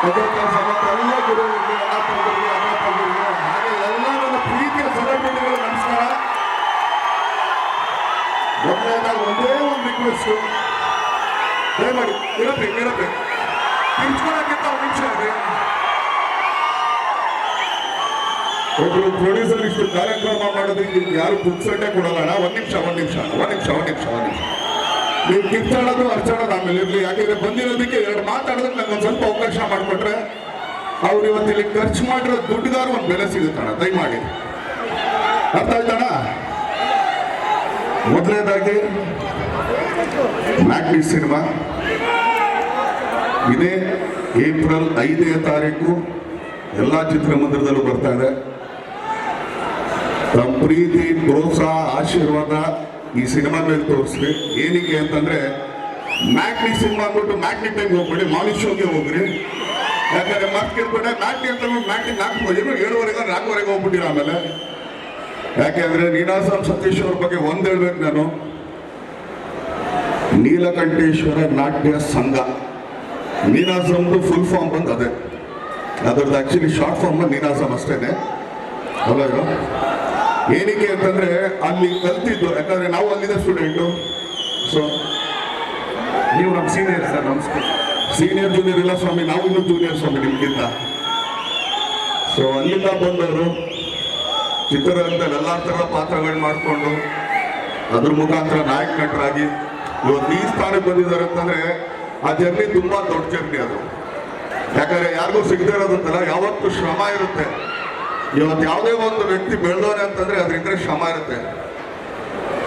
ಎಲ್ಲ ಗುರುಗಳಿಗೆ ಎಲ್ಲ ತಂದರಿಗೆ ಅಣ್ಣ ತಂದರಿಗೆ ಹಾಗೆ ಎಲ್ಲ ನನ್ನ ಪ್ರೀತಿಯ ಸೆಲೆಬ್ರಿಟಿಗಳು ನಮಸ್ಕಾರ. ಮೊದಲನೇದಾಗ ಒಂದೇ ಒಂದು ರಿಕ್ವೆಸ್ಟ್, ದಯಮಾಡಿ ಇರತ್ತೆ ತಿರ್ಚ್ಕೊಳಕ್ಕಿಂತ ಒಂದು ನಿಮಿಷ ಇದೆ. ಒಬ್ರು ಪ್ರೊಡ್ಯೂಸರ್ ಇಷ್ಟು ಕಾರ್ಯಕ್ರಮ ಮಾಡೋದಕ್ಕೆ ಯಾರು ಪುಕ್ಸಟ್ಟೆ ಕೊಡಲ್ಲ. ಒಂದ್ ನಿಮಿಷ ನೀವು ಕಿರ್ಚಾಡೋದು ಅರ್ಚಾಡೋದು ಆಮೇಲೆ ಇರ್ಲಿ. ಯಾಕೆಂದ್ರೆ ಬಂದಿರೋದಕ್ಕೆ ಎರಡು ಮಾತಾಡೋದಕ್ಕೆ ನಂಗೆ ಒಂದು ಸ್ವಲ್ಪ ಅವಕಾಶ ಮಾಡಿಕೊಟ್ರೆ ಅವ್ರು ಇವತ್ತಿಲ್ಲಿ ಖರ್ಚು ಮಾಡಿರೋ ದುಡ್ಡುಗಾರು ಒಂದು ಬೆಲೆ ಸಿಗುತ್ತಣ್ಣ. ದಯಮಾಡಿ ಅರ್ಥ ಆಯ್ತಣ್ಣ. ಮೊದಲನೇದಾಗಿ ಮ್ಯಾಗ್ನಿ ಸಿನಿಮಾ ಇದೇ ಏಪ್ರಿಲ್ 5ನೇ ತಾರೀಕು ಎಲ್ಲ ಚಿತ್ರಮಂದಿರದಲ್ಲೂ ಬರ್ತಾ ಇದೆ. ತಮ್ಮ ಪ್ರೀತಿ ಪ್ರೋತ್ಸಾಹ ಆಶೀರ್ವಾದ ಈ ಸಿನಿಮಾ ಮೇಲೆ ತೋರಿಸ್ರಿ. ಏನಕ್ಕೆ ಅಂತಂದ್ರೆ ಮ್ಯಾಗ್ನಿ ಸಿನಿಮಾ ಅಂದ್ಬಿಟ್ಟು ಮ್ಯಾಗ್ನಿ ಟೈಮ್ ಹೋಗ್ಬೇಡಿ, ಮಾರ್ನಿಂಗ್ ಶೋಗೆ ಹೋಗ್ರಿ. ಯಾಕಂದ್ರೆ ಮತ್ತೆ ಕೇಳ್ಕೊಂಡೆ ಮ್ಯಾಗ್ನಿ ಅಂತ ಮ್ಯಾಗ್ನಿ 7:30 4:00 ಹೋಗ್ಬಿಟ್ಟಿರ. ಆಮೇಲೆ ಯಾಕೆಂದ್ರೆ ನೀನಾಸಂ ಸತೀಶ್ ಅವ್ರ ಬಗ್ಗೆ ಒಂದ್ ಹೇಳ್ಬೇಕು ನಾನು. ನೀಲಕಂಠೇಶ್ವರ ನಾಟ್ಯ ಸಂಘ ನೀನಾಸಂದು ಫುಲ್ ಫಾರ್ಮ್ ಬಂದು ಅದೇ, ಅದ್ರದ್ದು ಆಕ್ಚುಲಿ ಶಾರ್ಟ್ ಫಾರ್ಮ್ ನೀನಾಸಂ ಅಷ್ಟೇನೆ ಅಲ್ಲ. ಏನಕ್ಕೆ ಅಂತಂದ್ರೆ ಅಲ್ಲಿ ಕಲ್ತಿದ್ದು, ಯಾಕಂದ್ರೆ ನಾವು ಅಲ್ಲಿದ್ದ ಸ್ಟೂಡೆಂಟು. ಸೊ ನೀವು ನಮ್ಮ ಸೀನಿಯರ್ ಸರ್. ನಮಸ್ಕಾರ. ಸೀನಿಯರ್ ಜೂನಿಯರ್ ಇಲ್ಲ ಸ್ವಾಮಿ, ನಾವು ಇನ್ನೂ ಜೂನಿಯರ್ ಸ್ವಾಮಿ ನಿಮ್ಗಿಂತ. ಸೊ ಅಲ್ಲಿಂದ ಬಂದವರು ಚಿತ್ರರಂಗದಲ್ಲಿ ಎಲ್ಲಾ ತರ ಪಾತ್ರಗಳು ಮಾಡಿಕೊಂಡು ಅದ್ರ ಮುಖಾಂತರ ನಾಯಕ ನಟರಾಗಿ ಇವತ್ತು ಈ ಸ್ಥಾನಕ್ಕೆ ಬಂದಿದ್ದಾರೆ ಅಂತಂದ್ರೆ ಆ ಜರ್ನಿ ತುಂಬಾ ದೊಡ್ಡ ಜರ್ನಿ ಅದು. ಯಾಕಂದ್ರೆ ಯಾರಿಗೂ ಸಿಗದೇ ಇರೋದಂತಲ್ಲ, ಯಾವತ್ತು ಶ್ರಮ ಇರುತ್ತೆ. ಇವತ್ತು ಯಾವುದೇ ಒಂದು ವ್ಯಕ್ತಿ ಬೆಳೆದವನೆ ಅಂತಂದ್ರೆ ಅದ್ರಿಂದ ಶ್ರಮ ಇರುತ್ತೆ.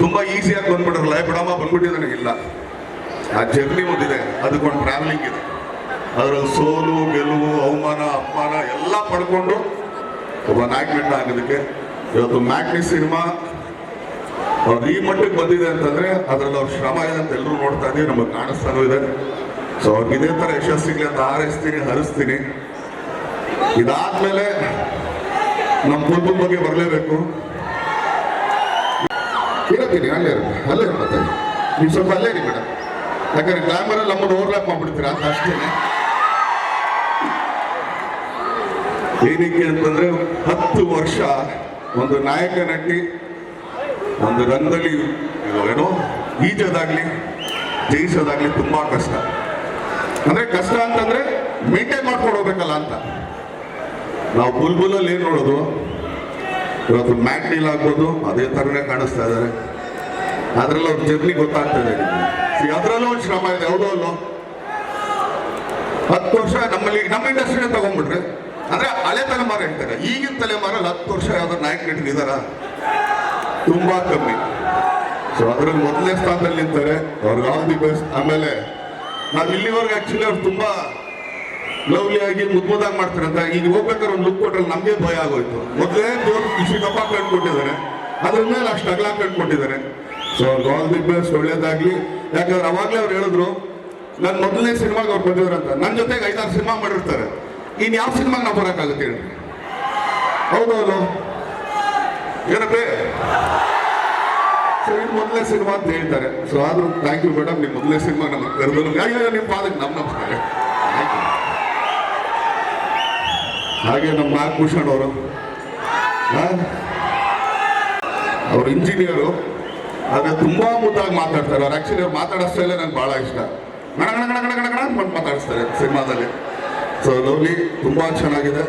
ತುಂಬಾ ಈಸಿಯಾಗಿ ಬಂದ್ಬಿಟ್ರಲ್ಲ ಬಿಡಮ್ಮ ಬಂದ್ಬಿಟ್ಟಿದ್ದಾನೆ, ಇಲ್ಲ. ಆ ಜರ್ನಿ ಒಂದಿದೆ, ಅದಕ್ಕೊಂದು ಟ್ರಾವೆಲಿಂಗ್ ಇದೆ. ಅದರಲ್ಲಿ ಸೋಲು ಗೆಲುವು ಅವಮಾನ ಅಪಮಾನ ಎಲ್ಲ ಪಡ್ಕೊಂಡು ಒಬ್ಬ ನಾಯಕ ನಟ ಆಗೋದಕ್ಕೆ ಇವತ್ತು ಮ್ಯಾಗ್ನಿ ಸಿನಿಮಾ ಅವ್ರು ಈ ಮಟ್ಟಿಗೆ ಬಂದಿದೆ ಅಂತಂದ್ರೆ ಅದ್ರಲ್ಲಿ ಅವ್ರ ಶ್ರಮ ಇದೆ ಅಂತ ಎಲ್ಲರೂ ನೋಡ್ತಾ ಇದೀವಿ, ನಮಗೆ ಕಾಣಿಸ್ತಾನೂ ಇದೆ. ಸೊ ಅವ್ರಿಗೆ ಇದೇ ತರ ಯಶಸ್ಸಿಗೆ ಅಂತ ಹಾರೈಸ್ತೀನಿ, ಹರಿಸ್ತೀನಿ. ಇದಾದ್ಮೇಲೆ ನಮ್ಮ ಕುಟುಂಬದ ಬಗ್ಗೆ ಬರಲೇಬೇಕು. ಇರತ್ತೀನಿ ಅಲ್ಲೇ ಮತ್ತೆ ನೀವು ಸ್ವಲ್ಪ ಅಲ್ಲೇ ರೀ ಮೇಡಮ್. ಯಾಕಂದ್ರೆ ಗ್ಲಾಮರಲ್ಲಿ ನಮ್ಮನ್ನು ಓವರ್ಲ್ಯಾಪ್ ಮಾಡ್ಬಿಡ್ತೀರಾ ಅಂತ ಅಷ್ಟೇನೆ. ಏನಕ್ಕೆ ಅಂತಂದ್ರೆ 10 ವರ್ಷ ಒಂದು ನಾಯಕ ನಟಿ ಒಂದು ರಂಗದಲ್ಲಿ ಏನೋ ಈಜೋದಾಗ್ಲಿ ಜಯಿಸೋದಾಗ್ಲಿ ತುಂಬಾ ಕಷ್ಟ. ಅಂದ್ರೆ ಕಷ್ಟ ಅಂತಂದ್ರೆ ಮೇಂಟೈನ್ ಮಾಡ್ಕೊಂಡು ಹೋಗ್ಬೇಕಲ್ಲ ಅಂತ. ನಾವು ಬುಲ್ಬುಲಲ್ಲಿ ಏನ್ ನೋಡೋದು, ಇವತ್ತು ಮ್ಯಾಗ್ನಿಲ್ ಆಗ್ಬೋದು ಅದೇ ತರನೇ ಕಾಣಿಸ್ತಾ ಇದ್ದಾರೆ. ಅದ್ರಲ್ಲಿ ಅವ್ರ ಜರ್ನಿ ಗೊತ್ತಾಗ್ತದೆ. ಅದ್ರಲ್ಲೂ ಒಂದು ಶ್ರಮ ಇದೆ, ಹೌದು ಅಲ್ಲೋ. 10 ವರ್ಷ ನಮ್ಮಲ್ಲಿ ನಮ್ಮ ಇಂಡಸ್ಟ್ರಿನ ತಗೊಂಡ್ಬಿಟ್ರೆ ಅಂದ್ರೆ ಹಳೆ ತಲೆಮಾರು ಹೇಳ್ತಾರೆ. ಈಗಿನ ತಲೆಮಾರಲ್ಲಿ 10 ವರ್ಷ ಯಾವ್ದಾದ್ರು ನಾಯಕ ನಟಿದಾರ ತುಂಬಾ ಕಮ್ಮಿ. ಸೊ ಅದ್ರಲ್ಲಿ ಮೊದಲನೇ ಸ್ಥಾನದಲ್ಲಿ ನಿಂತಾರೆ. ಅವ್ರಿಗೆ ಆಲ್ ದಿ ಬೆಸ್ಟ್. ಆಮೇಲೆ ನಾವು ಇಲ್ಲಿವರೆಗೆ ಆಕ್ಚುಲಿ ಅವ್ರು ತುಂಬಾ ಲವ್ಲಿ ಆಗಿ ಮುದ್ದಾಗಿ ಮಾಡ್ತಾರೆ ಅಂತ ಈಗ ಹೋಗ್ಬೇಕಾದ್ರೆ ಒಂದು ಲುಕ್ ಕೊಟ್ಟರೆ ನಮಗೆ ಭಯ ಆಗೋಯ್ತು. ಮೊದಲೇ ದೇವ್ರು ಇಷ್ಟು ಕಪ್ಪ ಕಂಡುಕೊಟ್ಟಿದ್ದಾರೆ, ಅದ್ರ ಮೇಲೆ ಅಷ್ಟು ಅಗಲ ಕಂಡುಕೊಟ್ಟಿದ್ದಾರೆ. ಸೊ ಅವ್ರಿಗೆ ಆಲ್ ದಿ ಬೆಸ್ಟ್, ಒಳ್ಳೇದಾಗ್ಲಿ. ಯಾಕಂದ್ರೆ ಅವಾಗಲೇ ಅವ್ರು ಹೇಳಿದ್ರು ನನ್ನ ಮೊದಲನೇ ಸಿನಿಮಾಗೆ ಅವ್ರು ಬಂದಿದ್ರು ಅಂತ. ನನ್ನ ಜೊತೆಗೆ 5-6 ಸಿನಿಮಾ ಮಾಡಿರ್ತಾರೆ. ಇನ್ ಯಾವ ಸಿನಿಮಾಗೆ ನಾವು ಬರೋಕ್ಕಾಗುತ್ತೆ ಹೇಳಿ, ಹೌದು ಅಲ್ಲೋ ಏನಪ್ಪೇ. ಸೊ ಇದು ಮೊದಲನೇ ಸಿನಿಮಾ ಅಂತ ಹೇಳ್ತಾರೆ. ಸೊ ಆದ್ರೂ ಥ್ಯಾಂಕ್ ಯು ಮೇಡಮ್, ನಿಮ್ಮ ಮೊದಲನೇ ಸಿನಿಮಾ ನಮಗೆ ಕರೆದ್ರು. ನಿಮ್ಮ ಪಾದಕ್ಕೆ ನಮಸ್ಕಾರ. ಹಾಗೆ ನಮ್ಮ ನಾಗಭೂಷಣ್ ಅವರು, ಅವ್ರ ಇಂಜಿನಿಯರು, ಅದೇ ತುಂಬಾ ಮುದ್ದಾಗಿ ಮಾತಾಡ್ತಾರೆ. ಅವ್ರು ಆಕ್ಚುಲಿ ಅವ್ರು ಮಾತಾಡೋ ಸ್ಟೈಲ್ ನಂಗೆ ಬಹಳ ಇಷ್ಟ. ಗಣ ಮಾತಾಡಿಸ್ತಾರೆ ಸಿನಿಮಾದಲ್ಲಿ. ಸೊ ಲವ್ಲಿ, ತುಂಬಾ ಚೆನ್ನಾಗಿದೆ.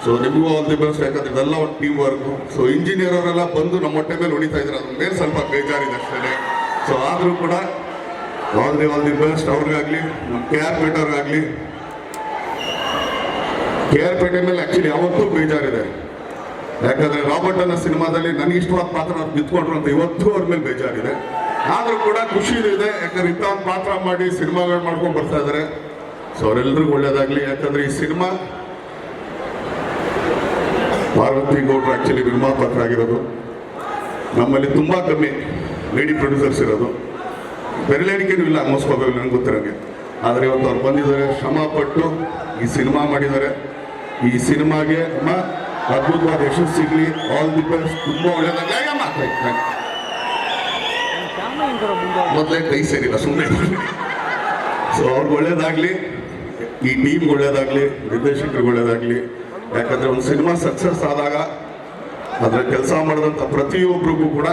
ಸೊ ನಿಮಗೂ ಆಲ್ ದಿ ಬೆಸ್ಟ್. ಯಾಕಂದ್ರೆ ಇದೆಲ್ಲ ಒಂದು ಟೀಮ್ ವರ್ಕು. ಸೊ ಇಂಜಿನಿಯರ್ ಅವರೆಲ್ಲ ಬಂದು ನಮ್ಮ ಹೊಟ್ಟೆ ಮೇಲೆ ಹೊಡಿತಾ ಇದ್ದಾರೆ, ಅದ್ರ ಮೇಲೆ ಸ್ವಲ್ಪ ಬೇಜಾರಿದೆ ಅಷ್ಟೇ. ಸೊ ಆದ್ರೂ ಕೂಡ ಆಲ್ ದಿ ಬೆಸ್ಟ್ ಅವ್ರಿಗಾಗ್ಲಿ, ನಮ್ಮ KR ಪೇಟೆ ಅವ್ರಿಗಾಗ್ಲಿ. KR ಪೇಟೆ ಮೇಲೆ ಆಕ್ಚುಲಿ ಯಾವತ್ತೂ ಬೇಜಾರಿದೆ. ಯಾಕಂದ್ರೆ ರಾಬರ್ಟ್ ಅನ್ನೋ ಸಿನಿಮಾದಲ್ಲಿ ನನಗೆ ಇಷ್ಟವಾದ ಪಾತ್ರ ಅವ್ರು ಬಿತ್ಕೊಂಡ್ರು ಅಂತ ಇವತ್ತು ಅವ್ರ ಮೇಲೆ ಬೇಜಾರಿದೆ. ಆದ್ರೂ ಕೂಡ ಖುಷಿ ಇದೆ, ಯಾಕಂದ್ರೆ ಇಂಥ ಒಂದು ಪಾತ್ರ ಮಾಡಿ ಸಿನಿಮಾಗಳು ಮಾಡ್ಕೊಂಡು ಬರ್ತಾ ಇದ್ದಾರೆ. ಸೊ ಅವರೆಲ್ಲರಿಗೂ ಒಳ್ಳೇದಾಗ್ಲಿ. ಯಾಕಂದ್ರೆ ಈ ಸಿನಿಮಾ ಪಾರ್ವತಿ ಗೌಡ್ರು ಆಕ್ಚುಲಿ ನಿರ್ಮಾಪಕರಾಗಿರೋದು. ನಮ್ಮಲ್ಲಿ ತುಂಬಾ ಕಮ್ಮಿ ಲೇಡಿ ಪ್ರೊಡ್ಯೂಸರ್ಸ್ ಇರೋದು, ಬೆರಳೆಣಿಕೆನೂ ಇಲ್ಲ ಆಲ್ಮೋಸ್ಟ್ ನನಗೆ ಗೊತ್ತಿರೋಂಗೆ. ಆದರೆ ಇವತ್ತು ಅವ್ರು ಬಂದಿದ್ದಾರೆ, ಶ್ರಮ ಪಟ್ಟು ಈ ಸಿನಿಮಾ ಮಾಡಿದ್ದಾರೆ. ಈ ಸಿನಿಮಾಗೆ ಅದ್ಭುತವಾದ ಯಶಸ್ಸು ಸಿಗಲಿ. All the best. ತುಂಬಾ ಒಳ್ಳೇದಾಗಲಿ. ಮೊದಲೇ ಕೈ ಸೇರಿಲ್ಲ ಸುಮ್ಮನೆ. ಸೊ ಅವ್ರಿಗೆ ಒಳ್ಳೇದಾಗ್ಲಿ. ಈ ಟೀಮ್ ಒಳ್ಳೇದಾಗಲಿ, ನಿರ್ದೇಶಕರಿಗೆ ಒಳ್ಳೇದಾಗಲಿ. ಯಾಕಂದರೆ ಒಂದು ಸಿನಿಮಾ ಸಕ್ಸಸ್ ಆದಾಗ ಅದರ ಕೆಲಸ ಮಾಡಿದಂಥ ಪ್ರತಿಯೊಬ್ಬರಿಗೂ ಕೂಡ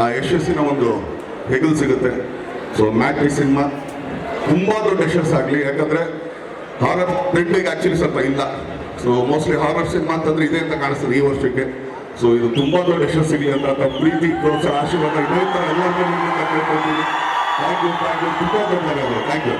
ಆ ಯಶಸ್ಸಿನ ಒಂದು ಹೆಗಲು ಸಿಗುತ್ತೆ. ಸೊ ಮ್ಯಾಟ್ರಿ ಸಿನಿಮಾ ತುಂಬ ದೊಡ್ಡ ಯಶಸ್ಸು ಆಗಲಿ. ಯಾಕಂದರೆ ಹಾರರ್ ಟ್ರೆಂಡಿಗೆ ಆ್ಯಕ್ಚುಲಿ ಸ್ವಲ್ಪ ಇಲ್ಲ. ಸೊ ಮೋಸ್ಟ್ಲಿ ಹಾರರ್ ಸಿನಿಮಾ ಅಂತಂದ್ರೆ ಇದೆ ಅಂತ ಕಾಣಿಸ್ತದೆ ಈ ವರ್ಷಕ್ಕೆ. ಸೊ ಇದು ತುಂಬ ದೊಡ್ಡ ಯಶಸ್ಸು ಸಿಗಲಿ ಅಂತ ಪ್ರೀತಿ, ಪ್ರೋತ್ಸಾಹ, ಆಶೀರ್ವಾದ ಇದೇ ಥರ ಎಲ್ಲರಿಗೂ ಕೇಳ್ಕೊಳ್ತೀನಿ. ಥ್ಯಾಂಕ್ ಯು ತುಂಬ ಧನ್ಯವಾದಗಳು. Thank you.